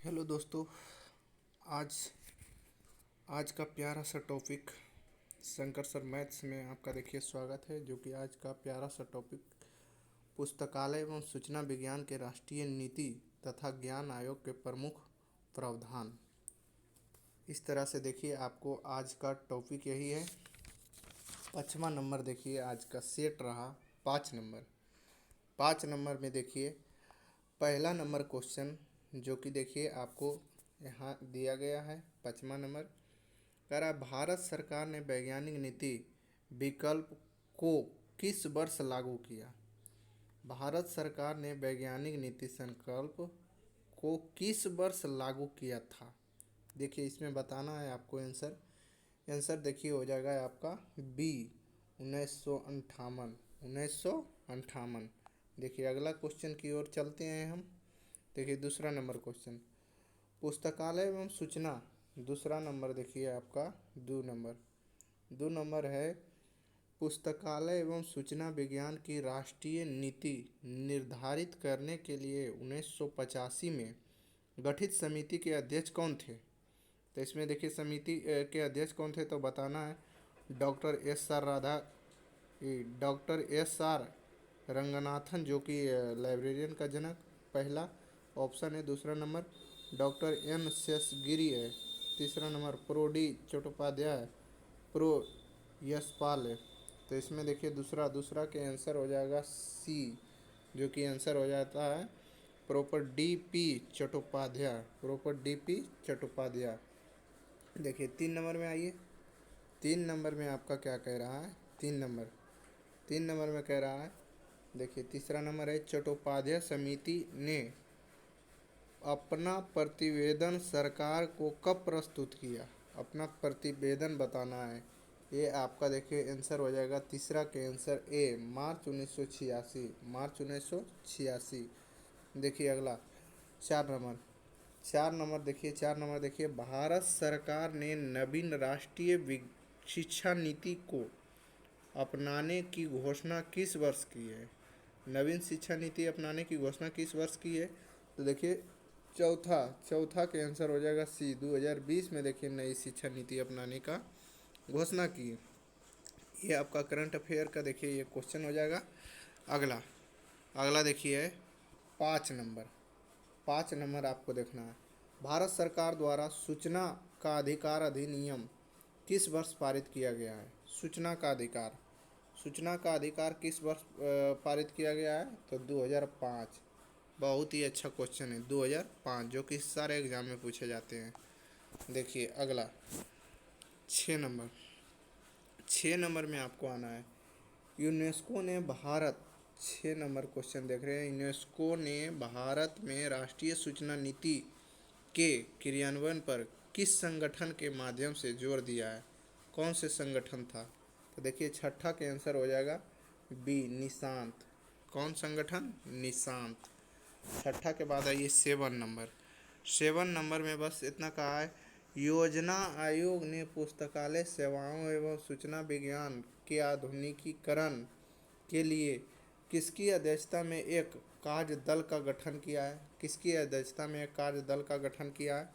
Hello दोस्तों। आज आज का प्यारा सा टॉपिक शंकर सर मैथ्स में आपका देखिए स्वागत है। जो कि आज का प्यारा सा टॉपिक पुस्तकालय एवं सूचना विज्ञान के राष्ट्रीय नीति तथा ज्ञान आयोग के प्रमुख प्रावधान। इस तरह से देखिए आपको आज का टॉपिक यही है। 5वां नंबर देखिए आज का सेट रहा 5 नंबर। 5 नंबर में देखिए पहला नंबर क्वेश्चन जो कि देखिए आपको यहाँ दिया गया है। 5वां नंबर कह रहा है, भारत सरकार ने वैज्ञानिक नीति विकल्प को किस वर्ष लागू किया। भारत सरकार ने वैज्ञानिक नीति संकल्प को किस वर्ष लागू किया था। देखिए इसमें बताना है आपको आंसर। आंसर देखिए हो जाएगा आपका बी 1958। देखिए अगला क्वेश्चन की ओर चलते हैं हम। देखिए दूसरा नंबर क्वेश्चन पुस्तकालय एवं सूचना। दूसरा नंबर देखिए आपका 2 नंबर है पुस्तकालय एवं सूचना विज्ञान की राष्ट्रीय नीति निर्धारित करने के लिए 1985 में गठित समिति के अध्यक्ष कौन थे। तो इसमें देखिए समिति के अध्यक्ष कौन थे तो बताना है डॉक्टर एस आर रंगनाथन, जो कि लाइब्रेरियन का जनक पहला ऑप्शन है। दूसरा नंबर डॉक्टर एन शेषगिरी है। तीसरा number pro D Chattopadhyay, pro Yashpal है। तो इसमें देखिए दूसरा के आंसर हो जाएगा सी, जो कि आंसर हो जाता है प्रोपर डी पी चट्टोपाध्याय। देखिए 3 नंबर में आइए। 3 नंबर में आपका क्या कह रहा है। 3 नंबर में कह रहा है देखिए तीसरा नंबर है चट्टोपाध्याय समिति ने अपना प्रतिवेदन सरकार को कब प्रस्तुत किया। अपना प्रतिवेदन बताना है। ये आपका देखिए आंसर हो जाएगा तीसरा के आंसर ए मार्च 1986। देखिए अगला 4 नंबर। भारत सरकार ने नवीन राष्ट्रीय शिक्षा नीति को अपनाने की घोषणा किस वर्ष की है। नवीन शिक्षा नीति अपनाने की घोषणा किस वर्ष की है। तो देखिए चौथा के आंसर हो जाएगा सी 2020 में देखिए नई शिक्षा नीति अपनाने का घोषणा की। ये आपका करंट अफेयर का देखिए ये क्वेश्चन हो जाएगा। अगला देखिए 5 नंबर। 5 नंबर आपको देखना है भारत सरकार द्वारा सूचना का अधिकार अधिनियम किस वर्ष पारित किया गया है। सूचना का अधिकार किस वर्ष पारित किया गया है तो 2005। बहुत ही अच्छा क्वेश्चन है 2005, जो कि सारे एग्जाम में पूछे जाते हैं। देखिए अगला 6 नंबर। 6 नंबर में आपको आना है यूनेस्को ने भारत 6 नंबर क्वेश्चन देख रहे हैं। यूनेस्को ने भारत में राष्ट्रीय सूचना नीति के क्रियान्वयन पर किस संगठन के माध्यम से जोर दिया है। कौन से संगठन था। तो देखिए छठा के आंसर हो जाएगा बी निशांत। कौन संगठन निशांत। छठा के बाद आइए 7 नंबर। 7 नंबर में बस इतना कहा है योजना आयोग ने पुस्तकालय सेवाओं एवं सूचना विज्ञान के आधुनिकीकरण के लिए किसकी अध्यक्षता में एक कार्य दल का गठन किया है। किसकी अध्यक्षता में एक कार्य दल का गठन किया है।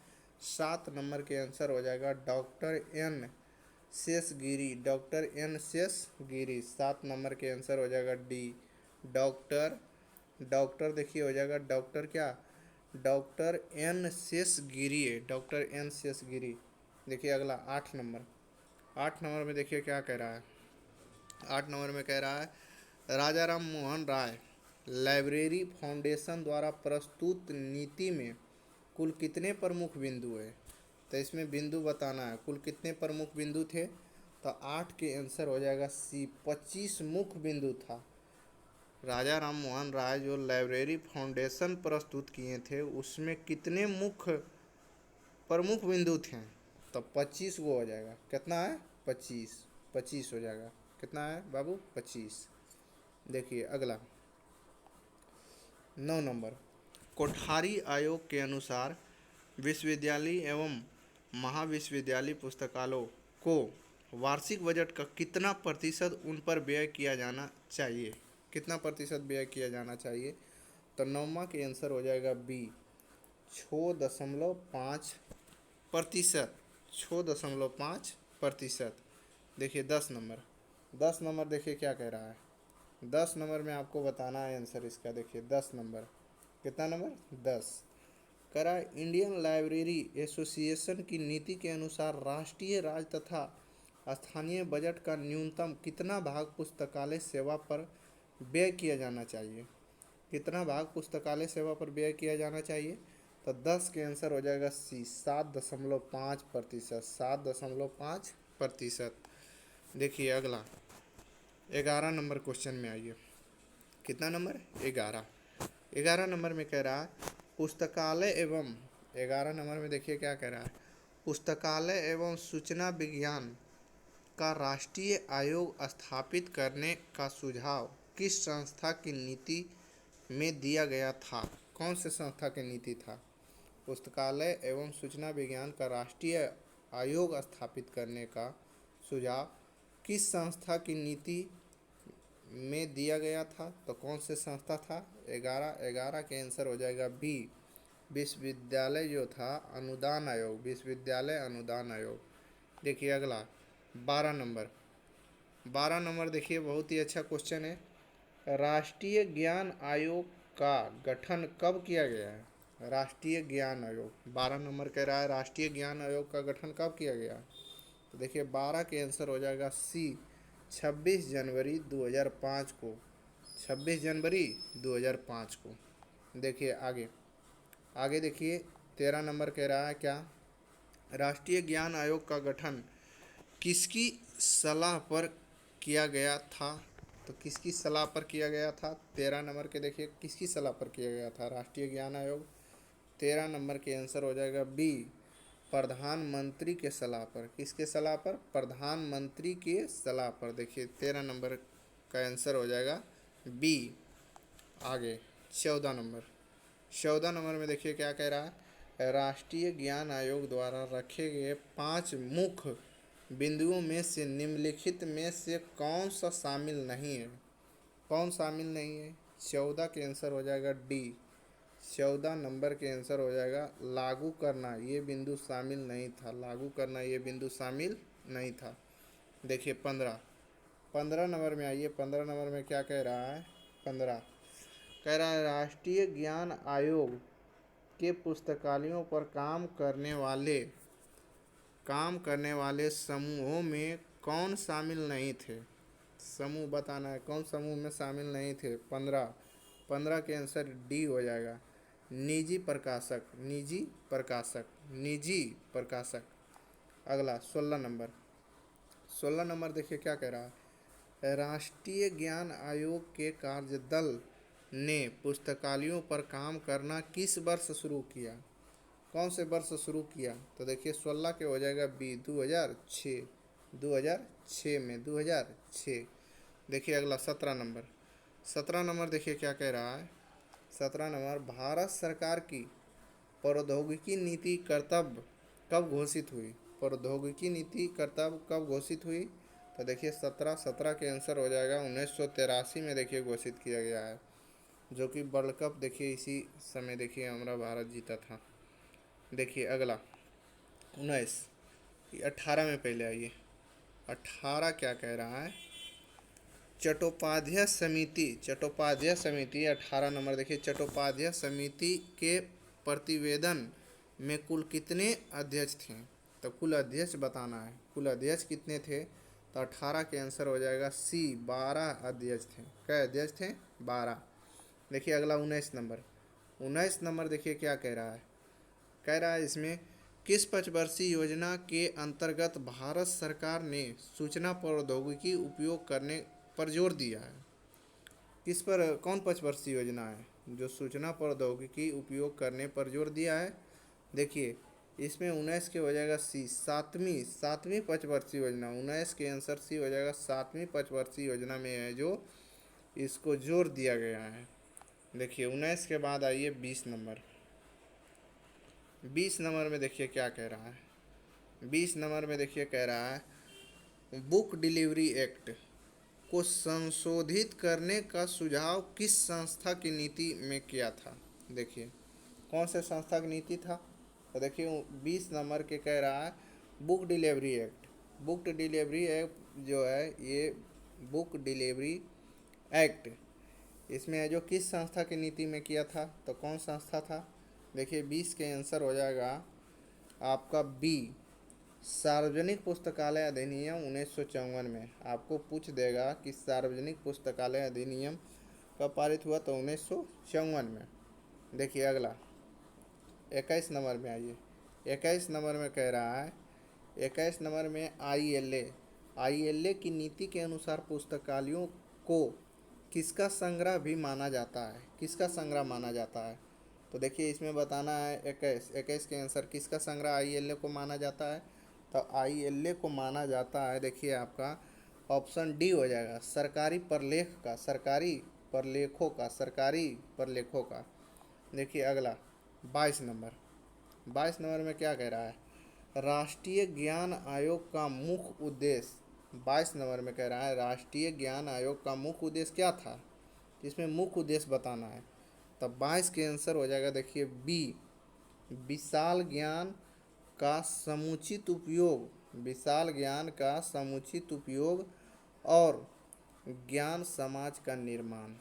7 नंबर के आंसर हो जाएगा डॉक्टर एन शेषगिरी। 7 नंबर के आंसर हो जाएगा डी डॉक्टर देखिए हो जाएगा डॉक्टर एन शेषगिरी। देखिए अगला 8 नंबर। 8 नंबर में देखिए क्या कह रहा है। 8 नंबर में कह रहा है राजा राम मोहन राय लाइब्रेरी फाउंडेशन द्वारा प्रस्तुत नीति में कुल कितने प्रमुख बिंदु है। तो इसमें बिंदु बताना है कुल कितने प्रमुख बिंदु थे। तो 8 के आंसर हो जाएगा सी 25 मुख्य बिंदु था। राजा राम मोहन राय जो लाइब्रेरी फाउंडेशन प्रस्तुत किए थे उसमें कितने मुख्य प्रमुख बिंदु थे। तो 25 वो हो जाएगा। कितना है 25 हो जाएगा। कितना है बाबू 25। देखिए अगला 9 नंबर। कोठारी आयोग के अनुसार विश्वविद्यालय एवं महाविश्वविद्यालय पुस्तकालयों को वार्षिक बजट का कितना प्रतिशत उन पर व्यय किया जाना चाहिए। कितना प्रतिशत व्यय किया जाना चाहिए। तो 9वां के आंसर हो जाएगा बी 6.5%। 6.5%। देखिए 10 नंबर। 10 नंबर देखिए क्या कह रहा है। 10 नंबर में आपको बताना है आंसर इसका। देखिए 10 नंबर, कितना नंबर 10। कह रहा है इंडियन लाइब्रेरी एसोसिएशन की नीति के अनुसार राष्ट्रीय राज्य तथा स्थानीय बजट का न्यूनतम कितना भाग पुस्तकालय सेवा पर व्यय किया जाना चाहिए। कितना भाग पुस्तकालय सेवा पर व्यय किया जाना चाहिए। तो 10 के आंसर हो जाएगा सी, 7.5%। 7.5%। देखिए अगला 11 नंबर क्वेश्चन में आइए। कितना नंबर 11। 11 नंबर में कह रहा है पुस्तकालय एवं 11 नंबर में देखिए क्या कह रहा है। पुस्तकालय एवं सूचना विज्ञान का राष्ट्रीय आयोग स्थापित करने का सुझाव किस संस्था की नीति में दिया गया था। कौन से संस्था की नीति था। पुस्तकालय एवं सूचना विज्ञान का राष्ट्रीय आयोग स्थापित करने का सुझाव किस संस्था की नीति में दिया गया था। तो कौन से संस्था था। 11 के आंसर हो जाएगा बी, विश्वविद्यालय जो था अनुदान आयोग, विश्वविद्यालय अनुदान आयोग। देखिए अगला 12 नंबर। 12 नंबर देखिए बहुत ही अच्छा क्वेश्चन है। राष्ट्रीय ज्ञान आयोग का गठन कब किया गया है। राष्ट्रीय ज्ञान आयोग 12 नंबर कह रहा है राष्ट्रीय ज्ञान आयोग का गठन कब किया गया। तो देखिए 12 के आंसर हो जाएगा सी, 26 जनवरी 2005 को। 26 जनवरी 2005 को। देखिए आगे आगे देखिए 13 नंबर कह रहा है क्या। राष्ट्रीय ज्ञान आयोग का गठन किसकी सलाह पर किया गया था। तो किसकी सलाह पर किया गया था। 13 नंबर के देखिए किसकी सलाह पर किया गया था राष्ट्रीय ज्ञान आयोग। 13 नंबर के आंसर हो जाएगा बी, प्रधानमंत्री के सलाह पर। किसके सलाह पर। प्रधानमंत्री के सलाह पर। देखिए 13 नंबर का आंसर हो जाएगा बी। आगे 14 नंबर। 14 नंबर में देखिए क्या कह रहा है। राष्ट्रीय ज्ञान आयोग द्वारा रखे गए 5 मुख्य बिंदुओं में से निम्नलिखित में से कौन सा शामिल नहीं है। कौन शामिल नहीं है। 14 के आंसर हो जाएगा डी। 14 नंबर के आंसर हो जाएगा लागू करना, ये बिंदु शामिल नहीं था। लागू करना ये बिंदु शामिल नहीं था। देखिए 15 नंबर में आइए। 15 नंबर में क्या कह रहा है। 15 कह रहा है राष्ट्रीय ज्ञान आयोग के पुस्तकालयों पर काम करने वाले समूहों में कौन शामिल नहीं थे। समूह बताना है कौन समूह में शामिल नहीं थे। 15 के आंसर डी हो जाएगा, निजी प्रकाशक। निजी प्रकाशक, निजी प्रकाशक। अगला 16 नंबर। 16 नंबर देखिए क्या कह रहा है। राष्ट्रीय ज्ञान आयोग के कार्यदल ने पुस्तकालयों पर काम करना किस वर्ष शुरू किया। कौन से वर्ष शुरू किया। तो देखिए 16 के हो जाएगा बी, 2006। 2006 में 2006। देखिए अगला 17 नंबर। 17 नंबर देखिए क्या कह रहा है। 17 नंबर भारत सरकार की प्रौद्योगिकी नीति कर्तव्य कब घोषित हुई। प्रौद्योगिकी नीति कर्तव्य कब घोषित हुई। तो देखिए 17 के आंसर हो जाएगा 1983 में देखिए घोषित किया गया है, जो कि वर्ल्ड कप देखिए इसी समय देखिए हमारा भारत जीता था। देखिए अगला 19। 18 में पहले आइए। 18 क्या कह रहा है। चट्टोपाध्याय समिति 18 नंबर देखिए। चट्टोपाध्याय समिति के प्रतिवेदन में कुल कितने अध्यक्ष थे। तो कुल अध्यक्ष बताना है। कुल अध्यक्ष कितने थे। तो 18 के आंसर हो जाएगा सी, 12 अध्यक्ष थे। क्या अध्यक्ष थे 12। देखिए अगला 19 नंबर। 19 नंबर देखिए क्या कह रहा है। कह रहा है इसमें किस पंचवर्षीय योजना के अंतर्गत भारत सरकार ने सूचना प्रौद्योगिकी उपयोग करने पर जोर दिया है। किस पर, कौन पंचवर्षीय योजना है जो सूचना प्रौद्योगिकी उपयोग करने पर जोर दिया है। देखिए इसमें 19 के हो जाएगा सी, सातवीं पंचवर्षीय योजना। 19 के आंसर सी हो जाएगा, 7वीं पंचवर्षीय योजना में है जो इसको जोर दिया गया है। देखिए 19 के बाद आइए 20 नंबर। 20 नंबर में देखिए क्या कह रहा है। 20 नंबर में देखिए कह रहा है बुक डिलीवरी एक्ट को संशोधित करने का सुझाव किस संस्था की नीति में किया था। देखिए कौन से संस्था की नीति था? तो देखिए 20 नंबर के कह रहा है book delivery act. Book delivery act जो है ये बुक डिलीवरी एक्ट, इसमें जो किस संस्था की नीति में किया था, तो कौन संस्था था? देखिए 20 के आंसर हो जाएगा आपका बी, सार्वजनिक पुस्तकालय अधिनियम 1954 में। आपको पूछ देगा कि सार्वजनिक पुस्तकालय अधिनियम कब पारित हुआ, तो 1954 में। देखिए अगला 21 नंबर में आइए। 21 नंबर में कह रहा है, 21 नंबर में आईएलए की नीति के अनुसार पुस्तकालयों को किसका संग्रह भी माना जाता है? किसका संग्रह माना जाता है? तो देखिए इसमें बताना है 21 के आंसर किसका संग्रह आईएलए को माना जाता है? तो आईएलए को माना जाता है, देखिए आपका ऑप्शन डी हो जाएगा, सरकारी प्रलेखों का। देखिए अगला 22 नंबर में क्या कह रहा है? राष्ट्रीय ज्ञान आयोग का मुख्य उद्देश्य, 22 नंबर में कह रहा है राष्ट्रीय ज्ञान आयोग का मुख्य उद्देश्य क्या था? इसमें मुख्य उद्देश्य बताना है। तब 22 के आंसर हो जाएगा, देखिए बी, विशाल ज्ञान का समुचित उपयोग और ज्ञान समाज का निर्माण।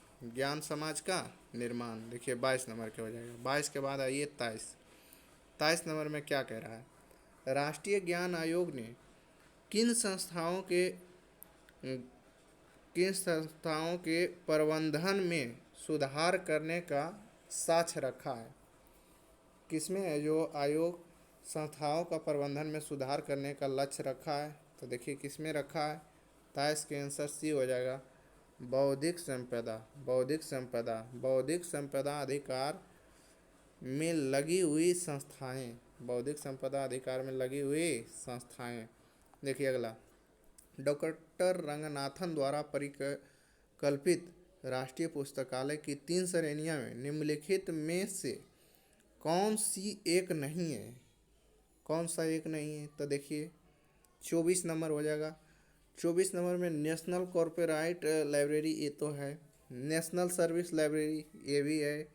देखिए 22 नंबर के हो जाएगा। 22 के बाद आइए 23 नंबर में क्या कह रहा है? राष्ट्रीय ज्ञान आयोग ने किन संस्थाओं के प्रबंधन में सुधार करने का साक्ष्य रखा है? किसमें है जो आयोग संस्थाओं का प्रबंधन में सुधार करने का लक्ष्य रखा है? तो देखिए किसमें रखा है? 23 के आंसर सी हो जाएगा, बौद्धिक संपदा अधिकार में लगी हुई संस्थाएं। देखिए अगला, डॉक्टर रंगनाथन द्वारा परिकल्पित राष्ट्रीय पुस्तकालय की 3 श्रेणियां में निम्नलिखित में से कौन सा एक नहीं है? तो देखिए 24 नंबर हो जाएगा। 24 नंबर में नेशनल कॉपीराइट लाइब्रेरी, ये तो है। नेशनल सर्विस लाइब्रेरी, ये भी है।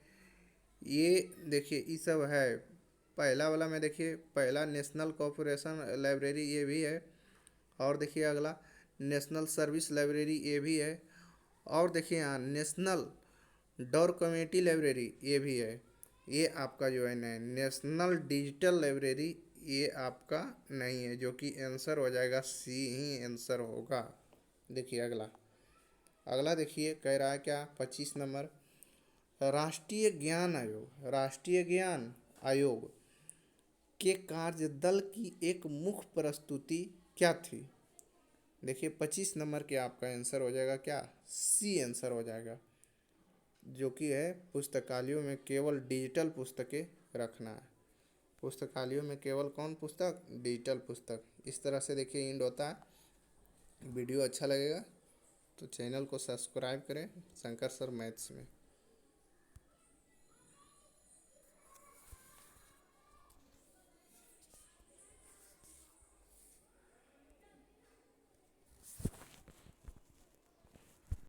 ये देखिए ये सब है। पहला वाला में देखिए, पहला नेशनल कॉपरेशन लाइब्रेरी, ये भी है। और देखिए अगला नेशनल सर्विस लाइब्रेरी, ये भी है। और देखिए यहाँ नेशनल डोर कमेटी लाइब्रेरी, ये भी है। ये आपका जो है नेशनल डिजिटल लाइब्रेरी, ये आपका नहीं है, जो कि आंसर हो जाएगा सी ही आंसर होगा। देखिए अगला देखिए कह रहा है क्या, 25 नंबर, राष्ट्रीय ज्ञान आयोग के कार्यदल की एक मुख्य प्रस्तुति क्या थी? देखिए 25 नंबर के आपका आंसर हो जाएगा क्या, सी आंसर हो जाएगा, जो कि है पुस्तकालयों में केवल डिजिटल पुस्तकें रखना है। पुस्तकालयों में केवल कौन पुस्तक? डिजिटल पुस्तक। इस तरह से देखिए एंड होता है। वीडियो अच्छा लगेगा तो चैनल को सब्सक्राइब करें, शंकर सर मैथ्स में।